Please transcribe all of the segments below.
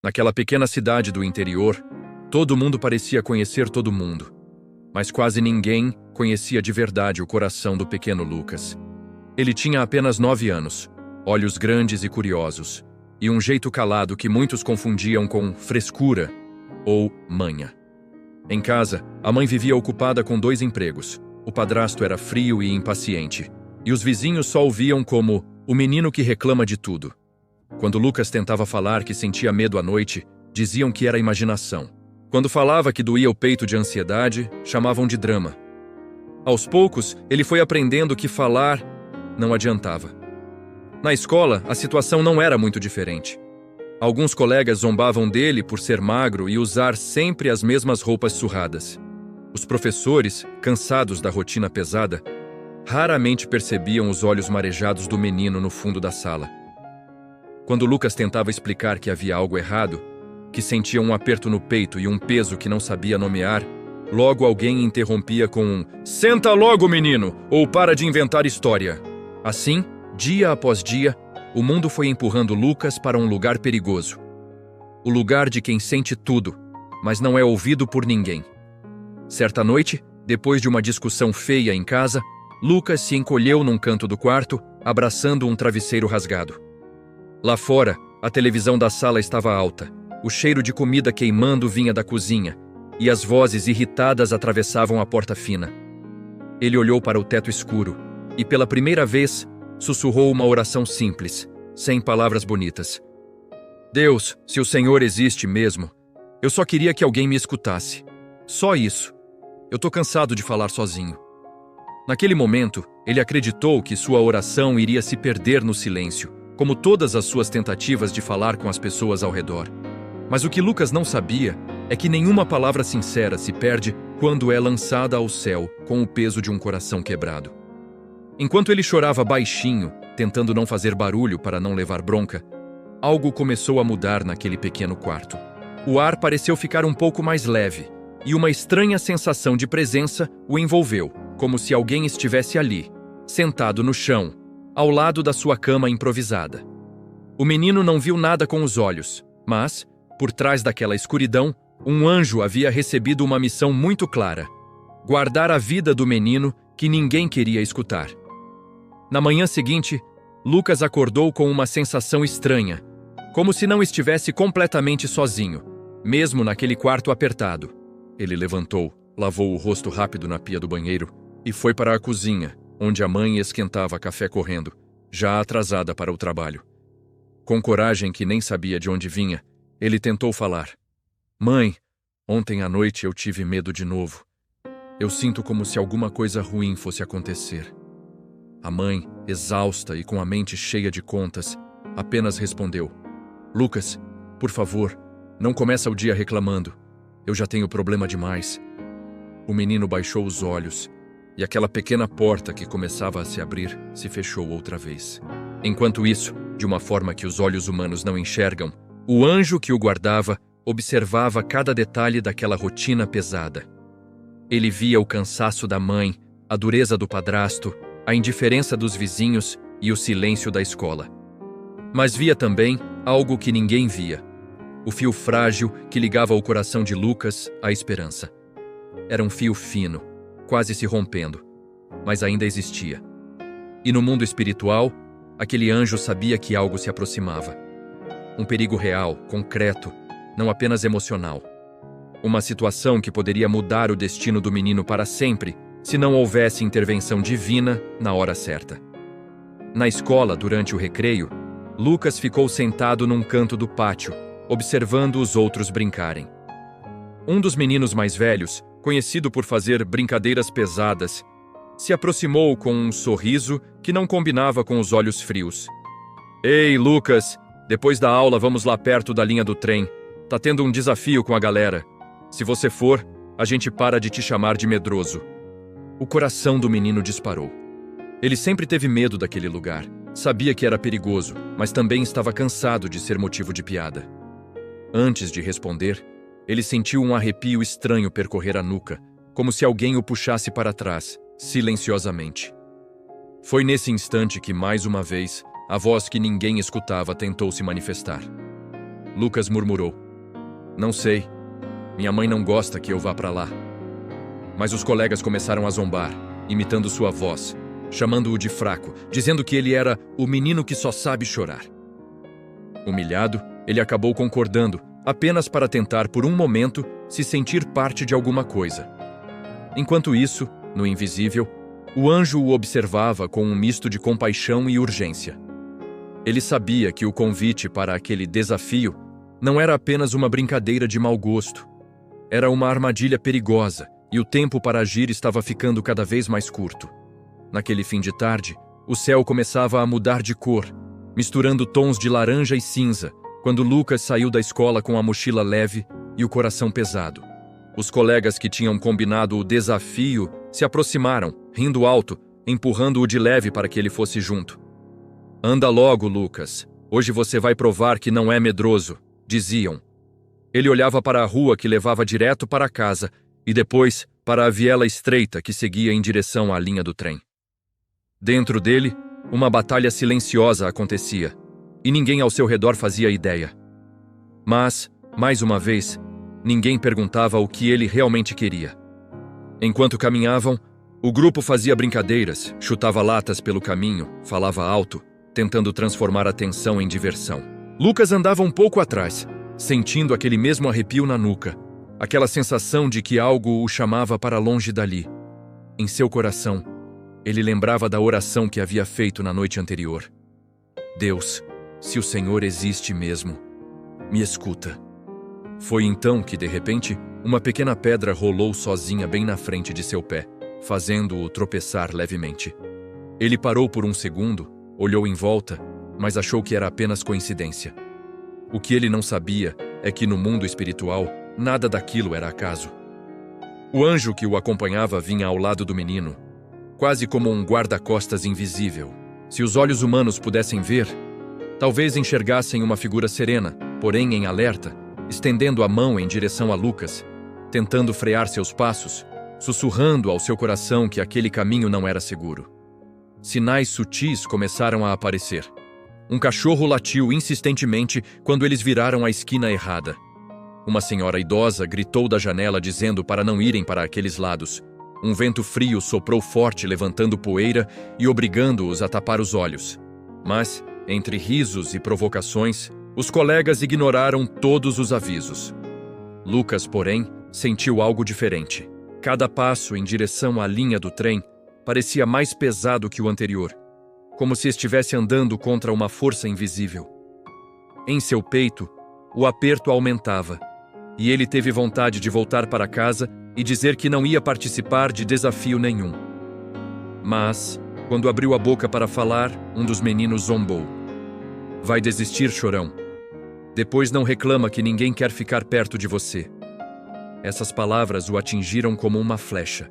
Naquela pequena cidade do interior, todo mundo parecia conhecer todo mundo, mas quase ninguém conhecia de verdade o coração do pequeno Lucas. Ele tinha apenas 9 anos, olhos grandes e curiosos, e um jeito calado que muitos confundiam com frescura ou manha. Em casa, a mãe vivia ocupada com 2 empregos. O padrasto era frio e impaciente, e os vizinhos só o viam como o menino que reclama de tudo. Quando Lucas tentava falar que sentia medo à noite, diziam que era imaginação. Quando falava que doía o peito de ansiedade, chamavam de drama. Aos poucos, ele foi aprendendo que falar não adiantava. Na escola, a situação não era muito diferente. Alguns colegas zombavam dele por ser magro e usar sempre as mesmas roupas surradas. Os professores, cansados da rotina pesada, raramente percebiam os olhos marejados do menino no fundo da sala. Quando Lucas tentava explicar que havia algo errado, que sentia um aperto no peito e um peso que não sabia nomear, logo alguém interrompia com um "Senta logo, menino!" ou "Para de inventar história!" Assim, dia após dia, o mundo foi empurrando Lucas para um lugar perigoso. O lugar de quem sente tudo, mas não é ouvido por ninguém. Certa noite, depois de uma discussão feia em casa, Lucas se encolheu num canto do quarto, abraçando um travesseiro rasgado. Lá fora, a televisão da sala estava alta, o cheiro de comida queimando vinha da cozinha, e as vozes irritadas atravessavam a porta fina. Ele olhou para o teto escuro, e pela primeira vez, sussurrou uma oração simples, sem palavras bonitas. "Deus, se o Senhor existe mesmo, eu só queria que alguém me escutasse. Só isso. Eu tô cansado de falar sozinho." Naquele momento, ele acreditou que sua oração iria se perder no silêncio, como todas as suas tentativas de falar com as pessoas ao redor. Mas o que Lucas não sabia é que nenhuma palavra sincera se perde quando é lançada ao céu com o peso de um coração quebrado. Enquanto ele chorava baixinho, tentando não fazer barulho para não levar bronca, algo começou a mudar naquele pequeno quarto. O ar pareceu ficar um pouco mais leve, e uma estranha sensação de presença o envolveu, como se alguém estivesse ali, sentado no chão, ao lado da sua cama improvisada. O menino não viu nada com os olhos, mas, por trás daquela escuridão, um anjo havia recebido uma missão muito clara: guardar a vida do menino que ninguém queria escutar. Na manhã seguinte, Lucas acordou com uma sensação estranha, como se não estivesse completamente sozinho, mesmo naquele quarto apertado. Ele levantou, lavou o rosto rápido na pia do banheiro e foi para a cozinha, onde a mãe esquentava café correndo, já atrasada para o trabalho. Com coragem que nem sabia de onde vinha, ele tentou falar. "Mãe, ontem à noite eu tive medo de novo. Eu sinto como se alguma coisa ruim fosse acontecer." A mãe, exausta e com a mente cheia de contas, apenas respondeu: "Lucas, por favor, não começa o dia reclamando. Eu já tenho problema demais." O menino baixou os olhos, e aquela pequena porta que começava a se abrir se fechou outra vez. Enquanto isso, de uma forma que os olhos humanos não enxergam, o anjo que o guardava observava cada detalhe daquela rotina pesada. Ele via o cansaço da mãe, a dureza do padrasto, a indiferença dos vizinhos e o silêncio da escola. Mas via também algo que ninguém via: o fio frágil que ligava o coração de Lucas à esperança. Era um fio fino, quase se rompendo, mas ainda existia. E no mundo espiritual, aquele anjo sabia que algo se aproximava. Um perigo real, concreto, não apenas emocional. Uma situação que poderia mudar o destino do menino para sempre, se não houvesse intervenção divina na hora certa. Na escola, durante o recreio, Lucas ficou sentado num canto do pátio, observando os outros brincarem. Um dos meninos mais velhos, conhecido por fazer brincadeiras pesadas, se aproximou com um sorriso que não combinava com os olhos frios. "Ei, Lucas, depois da aula vamos lá perto da linha do trem. Tá tendo um desafio com a galera. Se você for, a gente para de te chamar de medroso." O coração do menino disparou. Ele sempre teve medo daquele lugar. Sabia que era perigoso, mas também estava cansado de ser motivo de piada. Antes de responder, ele sentiu um arrepio estranho percorrer a nuca, como se alguém o puxasse para trás, silenciosamente. Foi nesse instante que, mais uma vez, a voz que ninguém escutava tentou se manifestar. Lucas murmurou. Não sei. Minha mãe não gosta que eu vá para lá. Mas os colegas começaram a zombar, imitando sua voz, chamando-o de fraco, dizendo que ele era o menino que só sabe chorar. Humilhado, ele acabou concordando, apenas para tentar, por um momento, se sentir parte de alguma coisa. Enquanto isso, no invisível, o anjo o observava com um misto de compaixão e urgência. Ele sabia que o convite para aquele desafio não era apenas uma brincadeira de mau gosto. Era uma armadilha perigosa, e o tempo para agir estava ficando cada vez mais curto. Naquele fim de tarde, o céu começava a mudar de cor, misturando tons de laranja e cinza, quando Lucas saiu da escola com a mochila leve e o coração pesado. Os colegas que tinham combinado o desafio se aproximaram, rindo alto, empurrando-o de leve para que ele fosse junto. Anda logo, Lucas. Hoje você vai provar que não é medroso, diziam. Ele olhava para a rua que levava direto para casa e depois para a viela estreita que seguia em direção à linha do trem. Dentro dele, uma batalha silenciosa acontecia, e ninguém ao seu redor fazia ideia. Mas, mais uma vez, ninguém perguntava o que ele realmente queria. Enquanto caminhavam, o grupo fazia brincadeiras, chutava latas pelo caminho, falava alto, tentando transformar a tensão em diversão. Lucas andava um pouco atrás, sentindo aquele mesmo arrepio na nuca, aquela sensação de que algo o chamava para longe dali. Em seu coração, ele lembrava da oração que havia feito na noite anterior. Deus, se o Senhor existe mesmo, me escuta. Foi então que, de repente, uma pequena pedra rolou sozinha bem na frente de seu pé, fazendo-o tropeçar levemente. Ele parou por um segundo, olhou em volta, mas achou que era apenas coincidência. O que ele não sabia é que no mundo espiritual, nada daquilo era acaso. O anjo que o acompanhava vinha ao lado do menino, quase como um guarda-costas invisível. Se os olhos humanos pudessem ver, talvez enxergassem uma figura serena, porém em alerta, estendendo a mão em direção a Lucas, tentando frear seus passos, sussurrando ao seu coração que aquele caminho não era seguro. Sinais sutis começaram a aparecer. Um cachorro latiu insistentemente quando eles viraram a esquina errada. Uma senhora idosa gritou da janela dizendo para não irem para aqueles lados. Um vento frio soprou forte, levantando poeira e obrigando-os a tapar os olhos. Mas, entre risos e provocações, os colegas ignoraram todos os avisos. Lucas, porém, sentiu algo diferente. Cada passo em direção à linha do trem parecia mais pesado que o anterior, como se estivesse andando contra uma força invisível. Em seu peito, o aperto aumentava, e ele teve vontade de voltar para casa e dizer que não ia participar de desafio nenhum. Mas, quando abriu a boca para falar, um dos meninos zombou. Vai desistir, chorão. Depois não reclama que ninguém quer ficar perto de você. Essas palavras o atingiram como uma flecha.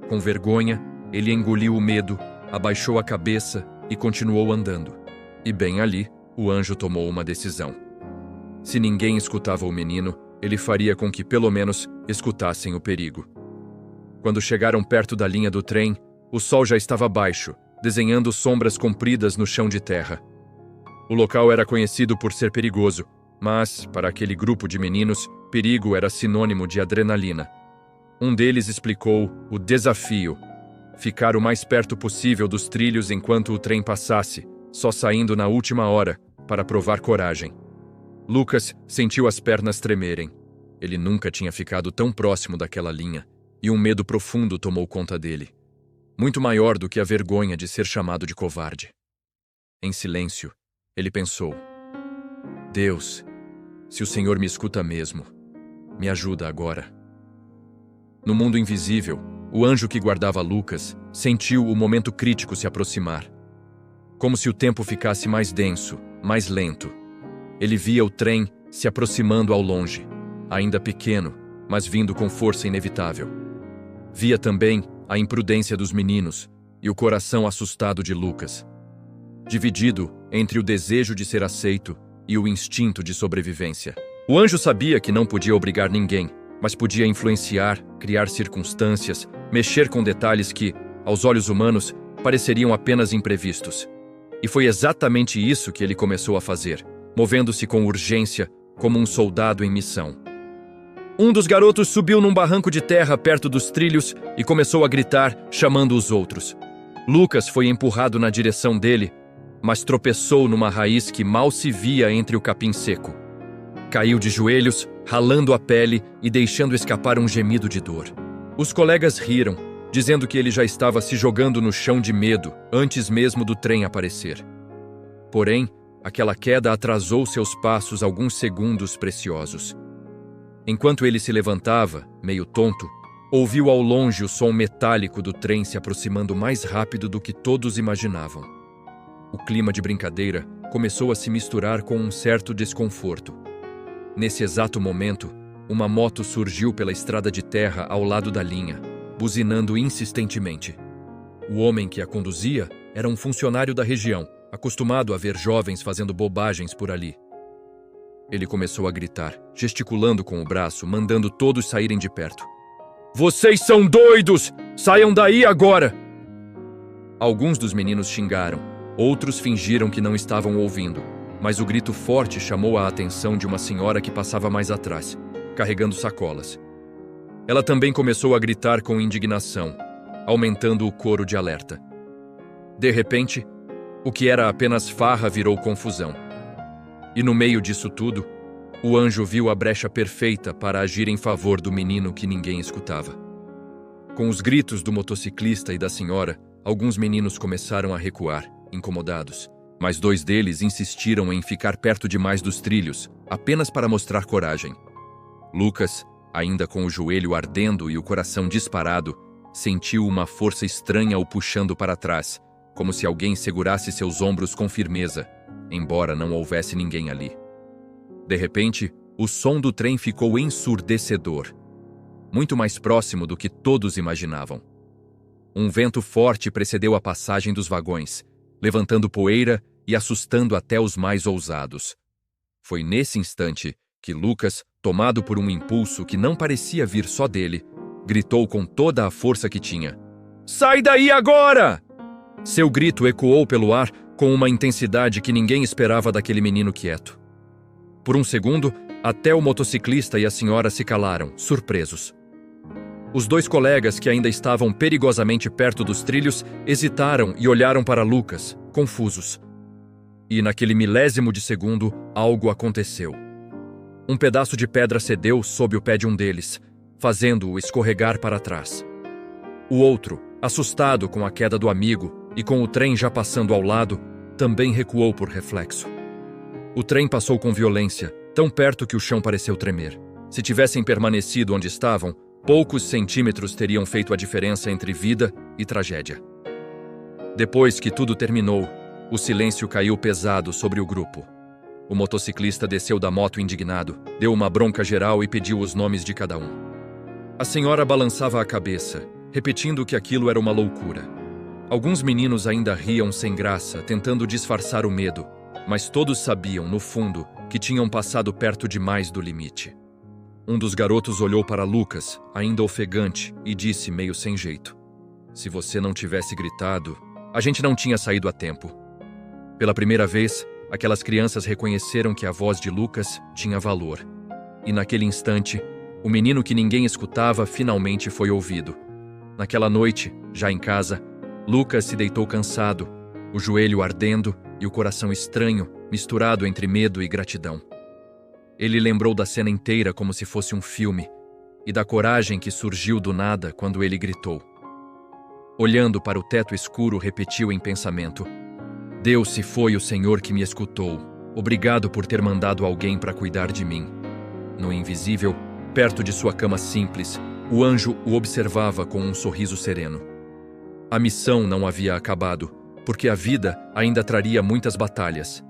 Com vergonha, ele engoliu o medo, abaixou a cabeça e continuou andando. E bem ali, o anjo tomou uma decisão. Se ninguém escutava o menino, ele faria com que pelo menos escutassem o perigo. Quando chegaram perto da linha do trem, o sol já estava baixo, desenhando sombras compridas no chão de terra. O local era conhecido por ser perigoso, mas, para aquele grupo de meninos, perigo era sinônimo de adrenalina. Um deles explicou o desafio: ficar o mais perto possível dos trilhos enquanto o trem passasse, só saindo na última hora, para provar coragem. Lucas sentiu as pernas tremerem. Ele nunca tinha ficado tão próximo daquela linha, e um medo profundo tomou conta dele. Muito maior do que a vergonha de ser chamado de covarde. Em silêncio, ele pensou: Deus, se o Senhor me escuta mesmo, me ajuda agora. No mundo invisível, o anjo que guardava Lucas sentiu o momento crítico se aproximar. Como se o tempo ficasse mais denso, mais lento. Ele via o trem se aproximando ao longe, ainda pequeno, mas vindo com força inevitável. Via também a imprudência dos meninos e o coração assustado de Lucas, dividido entre o desejo de ser aceito e o instinto de sobrevivência. O anjo sabia que não podia obrigar ninguém, mas podia influenciar, criar circunstâncias, mexer com detalhes que, aos olhos humanos, pareceriam apenas imprevistos. E foi exatamente isso que ele começou a fazer, movendo-se com urgência, como um soldado em missão. Um dos garotos subiu num barranco de terra perto dos trilhos e começou a gritar, chamando os outros. Lucas foi empurrado na direção dele, mas tropeçou numa raiz que mal se via entre o capim seco. Caiu de joelhos, ralando a pele e deixando escapar um gemido de dor. Os colegas riram, dizendo que ele já estava se jogando no chão de medo antes mesmo do trem aparecer. Porém, aquela queda atrasou seus passos alguns segundos preciosos. Enquanto ele se levantava, meio tonto, ouviu ao longe o som metálico do trem se aproximando mais rápido do que todos imaginavam. O clima de brincadeira começou a se misturar com um certo desconforto. Nesse exato momento, uma moto surgiu pela estrada de terra ao lado da linha, buzinando insistentemente. O homem que a conduzia era um funcionário da região, acostumado a ver jovens fazendo bobagens por ali. Ele começou a gritar, gesticulando com o braço, mandando todos saírem de perto. "Vocês são doidos! Saiam daí agora!" Alguns dos meninos xingaram, outros fingiram que não estavam ouvindo, mas o grito forte chamou a atenção de uma senhora que passava mais atrás, carregando sacolas. Ela também começou a gritar com indignação, aumentando o coro de alerta. De repente, o que era apenas farra virou confusão. E no meio disso tudo, o anjo viu a brecha perfeita para agir em favor do menino que ninguém escutava. Com os gritos do motociclista e da senhora, alguns meninos começaram a recuar, incomodados, mas 2 deles insistiram em ficar perto demais dos trilhos, apenas para mostrar coragem. Lucas, ainda com o joelho ardendo e o coração disparado, sentiu uma força estranha o puxando para trás, como se alguém segurasse seus ombros com firmeza, embora não houvesse ninguém ali. De repente, o som do trem ficou ensurdecedor, muito mais próximo do que todos imaginavam. Um vento forte precedeu a passagem dos vagões, levantando poeira e assustando até os mais ousados. Foi nesse instante que Lucas, tomado por um impulso que não parecia vir só dele, gritou com toda a força que tinha: "Sai daí agora!" Seu grito ecoou pelo ar com uma intensidade que ninguém esperava daquele menino quieto. Por um segundo, até o motociclista e a senhora se calaram, surpresos. Os 2 colegas que ainda estavam perigosamente perto dos trilhos hesitaram e olharam para Lucas, confusos. E naquele milésimo de segundo, algo aconteceu. Um pedaço de pedra cedeu sob o pé de um deles, fazendo-o escorregar para trás. O outro, assustado com a queda do amigo e com o trem já passando ao lado, também recuou por reflexo. O trem passou com violência, tão perto que o chão pareceu tremer. Se tivessem permanecido onde estavam, poucos centímetros teriam feito a diferença entre vida e tragédia. Depois que tudo terminou, o silêncio caiu pesado sobre o grupo. O motociclista desceu da moto indignado, deu uma bronca geral e pediu os nomes de cada um. A senhora balançava a cabeça, repetindo que aquilo era uma loucura. Alguns meninos ainda riam sem graça, tentando disfarçar o medo, mas todos sabiam, no fundo, que tinham passado perto demais do limite. Um dos garotos olhou para Lucas, ainda ofegante, e disse meio sem jeito: "Se você não tivesse gritado, a gente não tinha saído a tempo." Pela primeira vez, aquelas crianças reconheceram que a voz de Lucas tinha valor. E naquele instante, o menino que ninguém escutava finalmente foi ouvido. Naquela noite, já em casa, Lucas se deitou cansado, o joelho ardendo e o coração estranho, misturado entre medo e gratidão. Ele lembrou da cena inteira como se fosse um filme, e da coragem que surgiu do nada quando ele gritou. Olhando para o teto escuro, repetiu em pensamento: "Deus, se foi o Senhor que me escutou, obrigado por ter mandado alguém para cuidar de mim." No invisível, perto de sua cama simples, o anjo o observava com um sorriso sereno. A missão não havia acabado, porque a vida ainda traria muitas batalhas.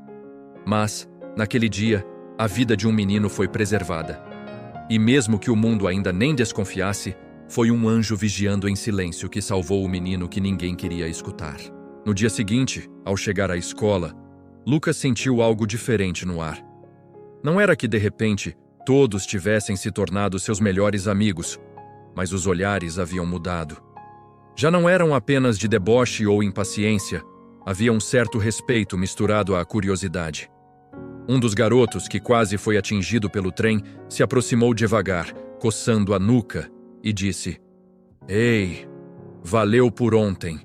Mas, naquele dia, a vida de um menino foi preservada. E mesmo que o mundo ainda nem desconfiasse, foi um anjo vigiando em silêncio que salvou o menino que ninguém queria escutar. No dia seguinte, ao chegar à escola, Lucas sentiu algo diferente no ar. Não era que, de repente, todos tivessem se tornado seus melhores amigos, mas os olhares haviam mudado. Já não eram apenas de deboche ou impaciência, havia um certo respeito misturado à curiosidade. Um dos garotos, que quase foi atingido pelo trem, se aproximou devagar, coçando a nuca, e disse: "Ei, valeu por ontem.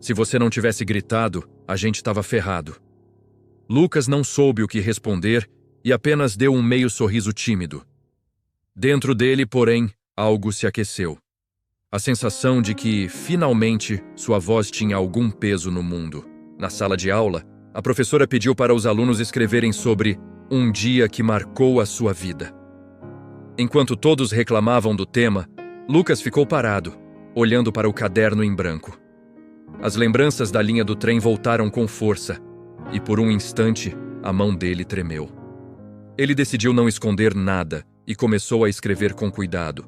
Se você não tivesse gritado, a gente estava ferrado." Lucas não soube o que responder e apenas deu um meio sorriso tímido. Dentro dele, porém, algo se aqueceu. A sensação de que, finalmente, sua voz tinha algum peso no mundo. Na sala de aula, a professora pediu para os alunos escreverem sobre um dia que marcou a sua vida. Enquanto todos reclamavam do tema, Lucas ficou parado, olhando para o caderno em branco. As lembranças da linha do trem voltaram com força, e por um instante, a mão dele tremeu. Ele decidiu não esconder nada e começou a escrever com cuidado,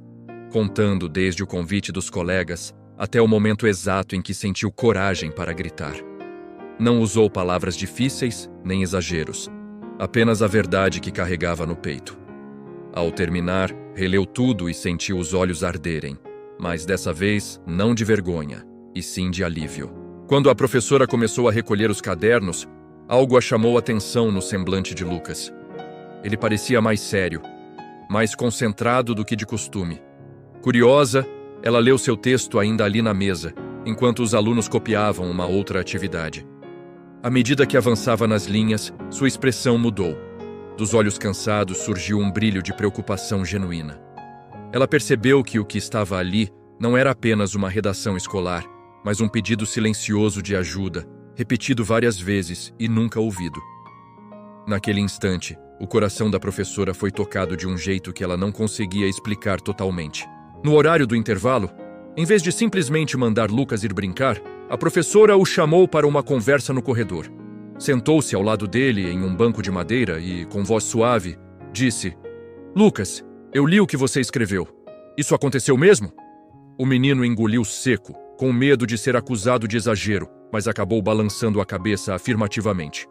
contando desde o convite dos colegas até o momento exato em que sentiu coragem para gritar. Não usou palavras difíceis nem exageros, apenas a verdade que carregava no peito. Ao terminar, releu tudo e sentiu os olhos arderem, mas dessa vez não de vergonha, e sim de alívio. Quando a professora começou a recolher os cadernos, algo a chamou a atenção no semblante de Lucas. Ele parecia mais sério, mais concentrado do que de costume. Curiosa, ela leu seu texto ainda ali na mesa, enquanto os alunos copiavam uma outra atividade. À medida que avançava nas linhas, sua expressão mudou. Dos olhos cansados surgiu um brilho de preocupação genuína. Ela percebeu que o que estava ali não era apenas uma redação escolar, mas um pedido silencioso de ajuda, repetido várias vezes e nunca ouvido. Naquele instante, o coração da professora foi tocado de um jeito que ela não conseguia explicar totalmente. No horário do intervalo, em vez de simplesmente mandar Lucas ir brincar, a professora o chamou para uma conversa no corredor. Sentou-se ao lado dele em um banco de madeira e, com voz suave, disse: "Lucas, eu li o que você escreveu. Isso aconteceu mesmo?" O menino engoliu seco, com medo de ser acusado de exagero, mas acabou balançando a cabeça afirmativamente.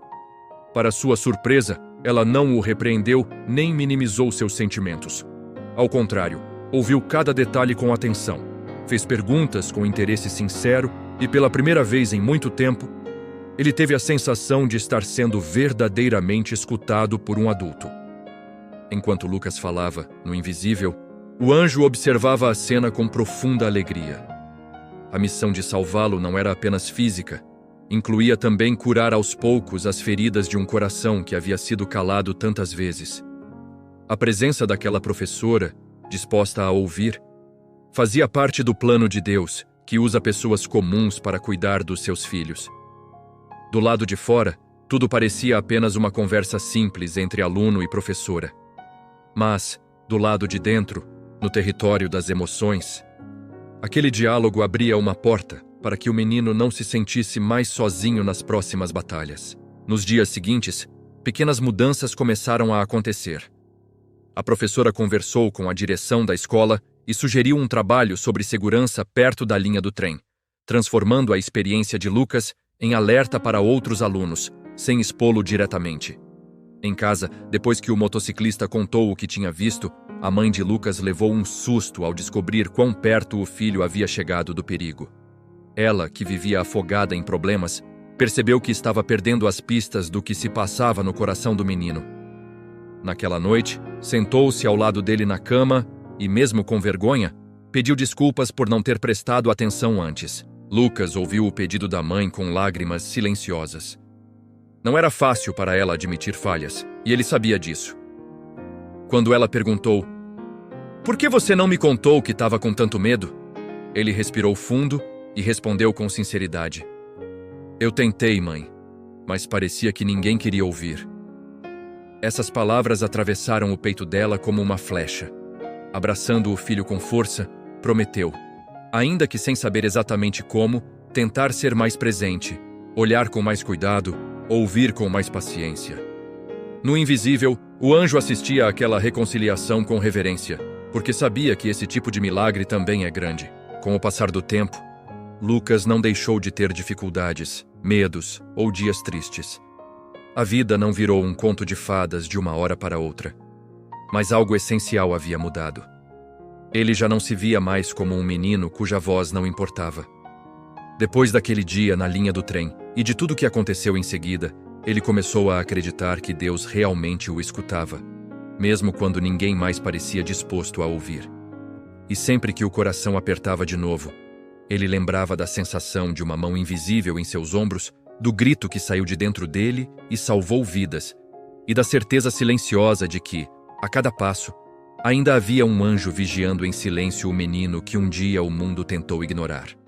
Para sua surpresa, ela não o repreendeu nem minimizou seus sentimentos. Ao contrário, ouviu cada detalhe com atenção, fez perguntas com interesse sincero e, pela primeira vez em muito tempo, ele teve a sensação de estar sendo verdadeiramente escutado por um adulto. Enquanto Lucas falava, no invisível, o anjo observava a cena com profunda alegria. A missão de salvá-lo não era apenas física, incluía também curar aos poucos as feridas de um coração que havia sido calado tantas vezes. A presença daquela professora, disposta a ouvir, fazia parte do plano de Deus, que usa pessoas comuns para cuidar dos seus filhos. Do lado de fora, tudo parecia apenas uma conversa simples entre aluno e professora. Mas, do lado de dentro, no território das emoções, aquele diálogo abria uma porta para que o menino não se sentisse mais sozinho nas próximas batalhas. Nos dias seguintes, pequenas mudanças começaram a acontecer. A professora conversou com a direção da escola e sugeriu um trabalho sobre segurança perto da linha do trem, transformando a experiência de Lucas em alerta para outros alunos, sem expô-lo diretamente. Em casa, depois que o motociclista contou o que tinha visto, a mãe de Lucas levou um susto ao descobrir quão perto o filho havia chegado do perigo. Ela, que vivia afogada em problemas, percebeu que estava perdendo as pistas do que se passava no coração do menino. Naquela noite, sentou-se ao lado dele na cama e, mesmo com vergonha, pediu desculpas por não ter prestado atenção antes. Lucas ouviu o pedido da mãe com lágrimas silenciosas. Não era fácil para ela admitir falhas, e ele sabia disso. Quando ela perguntou: "Por que você não me contou que estava com tanto medo?" Ele respirou fundo e respondeu com sinceridade: "Eu tentei, mãe, mas parecia que ninguém queria ouvir." Essas palavras atravessaram o peito dela como uma flecha. Abraçando o filho com força, prometeu, ainda que sem saber exatamente como, tentar ser mais presente, olhar com mais cuidado, ouvir com mais paciência. No invisível, o anjo assistia àquela reconciliação com reverência, porque sabia que esse tipo de milagre também é grande. Com o passar do tempo, Lucas não deixou de ter dificuldades, medos ou dias tristes. A vida não virou um conto de fadas de uma hora para outra. Mas algo essencial havia mudado. Ele já não se via mais como um menino cuja voz não importava. Depois daquele dia na linha do trem e de tudo o que aconteceu em seguida, Ele começou a acreditar que Deus realmente o escutava, mesmo quando ninguém mais parecia disposto a ouvir. E sempre que o coração apertava de novo, ele lembrava da sensação de uma mão invisível em seus ombros, do grito que saiu de dentro dele e salvou vidas, e da certeza silenciosa de que, a cada passo, ainda havia um anjo vigiando em silêncio o menino que um dia o mundo tentou ignorar.